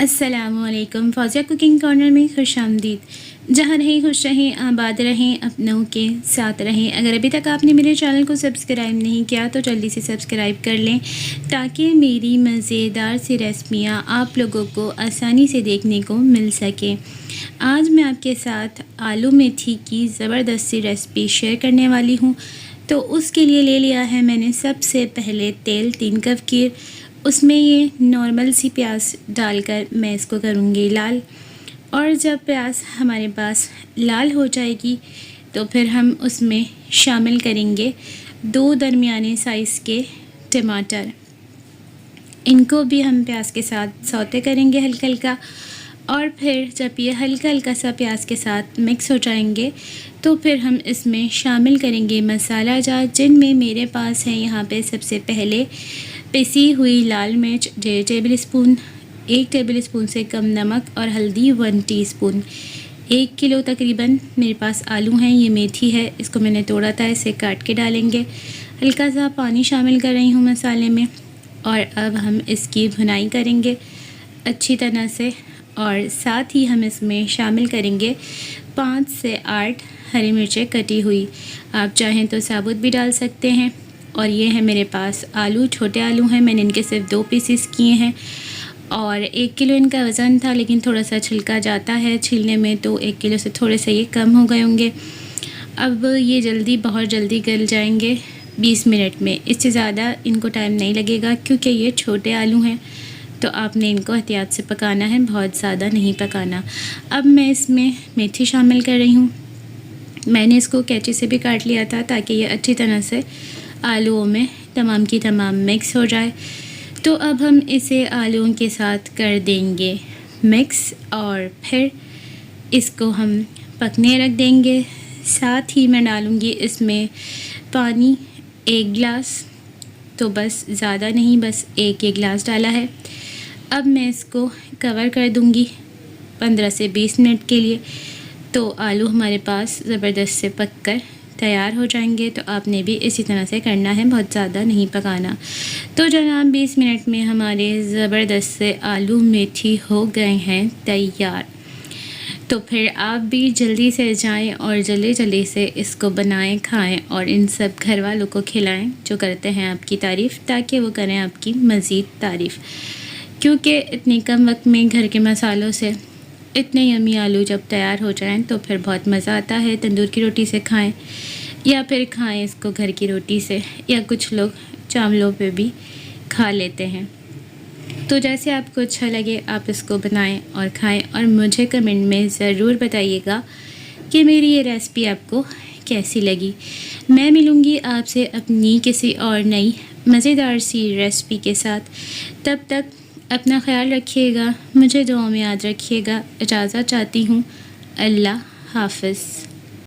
अस्सलामुअलैकुम। फ़ौज़िया cooking corner में खुशामदीद। जहाँ रहें खुश रहें, आबाद रहें, अपनों के साथ रहें। अगर अभी तक आपने मेरे चैनल को सब्सक्राइब नहीं किया तो जल्दी से सब्सक्राइब कर लें ताकि मेरी मज़ेदार सी रेसिपियाँ आप लोगों को आसानी से देखने को मिल सकें। आज मैं आपके साथ आलू मेथी की ज़बरदस्त सी रेसिपी शेयर करने वाली हूँ। तो उसके लिए ले लिया है मैंने सबसे पहले तेल 3 कप की, उसमें ये नॉर्मल सी प्याज डालकर मैं इसको करूँगी लाल। और जब प्याज हमारे पास लाल हो जाएगी तो फिर हम उसमें शामिल करेंगे 2 दरमियाने साइज़ के टमाटर। इनको भी हम प्याज के साथ सौते करेंगे हल्का हल्का। और फिर जब ये हल्का हल्का सा प्याज के साथ मिक्स हो जाएंगे तो फिर हम इसमें शामिल करेंगे मसाला जात, जिनमें मेरे पास है यहाँ पे सबसे पहले पिसी हुई लाल मिर्च 1.5 टेबल स्पून, 1 टेबल स्पून से कम नमक और हल्दी 1 टीस्पून। 1 किलो तकरीबन मेरे पास आलू हैं। ये मेथी है, इसको मैंने तोड़ा था, इसे काट के डालेंगे। हल्का सा पानी शामिल कर रही हूँ मसाले में। और अब हम इसकी भुनाई करेंगे अच्छी तरह से। और साथ ही हम इसमें शामिल करेंगे 5 से 8 हरी मिर्चें कटी हुई। आप चाहें तो साबुत भी डाल सकते हैं। और ये है मेरे पास आलू, छोटे आलू हैं, मैंने इनके सिर्फ 2 पीसेस किए हैं। और 1 किलो इनका वज़न था, लेकिन थोड़ा सा छिलका जाता है छीलने में, तो 1 किलो से थोड़े से ये कम हो गए होंगे। अब ये बहुत जल्दी गल जाएंगे 20 मिनट में। इससे ज़्यादा इनको टाइम नहीं लगेगा क्योंकि ये छोटे आलू हैं, तो आपने इनको एहतियात से पकाना है, बहुत ज़्यादा नहीं पकाना। अब मैं इसमें मेथी शामिल कर रही हूँ। मैंने इसको कैंची से भी काट लिया था ताकि ये अच्छी तरह से आलूओं में तमाम की तमाम मिक्स हो जाए। तो अब हम इसे आलूओं के साथ कर देंगे मिक्स और फिर इसको हम पकने रख देंगे। साथ ही मैं डालूँगी इसमें पानी 1 गिलास, तो बस ज़्यादा नहीं, बस 1 गिलास डाला है। अब मैं इसको कवर कर दूँगी 15 से 20 मिनट के लिए। तो आलू हमारे पास ज़बरदस्त से पककर तैयार हो जाएंगे। तो आपने भी इसी तरह से करना है, बहुत ज़्यादा नहीं पकाना। तो जनाब 20 मिनट में हमारे ज़बरदस्त से आलू मेथी हो गए हैं तैयार। तो फिर आप भी जल्दी से जाएं और जल्दी जल्दी से इसको बनाएं, खाएं और इन सब घर वालों को खिलाएं जो करते हैं आपकी तारीफ़, ताकि वो करें आपकी मज़ीद तारीफ़। क्योंकि इतनी कम वक्त में घर के मसालों से इतने यमी आलू जब तैयार हो जाएं तो फिर बहुत मज़ा आता है। तंदूर की रोटी से खाएं या फिर खाएं इसको घर की रोटी से, या कुछ लोग चावलों पे भी खा लेते हैं। तो जैसे आपको अच्छा लगे आप इसको बनाएं और खाएं। और मुझे कमेंट में ज़रूर बताइएगा कि मेरी ये रेसिपी आपको कैसी लगी। मैं मिलूँगी आपसे अपनी किसी और नई मज़ेदार सी रेसिपी के साथ। तब तक अपना ख्याल रखिएगा, मुझे दुआ में याद रखिएगा। इजाज़त चाहती हूँ। अल्लाह हाफ़िज़।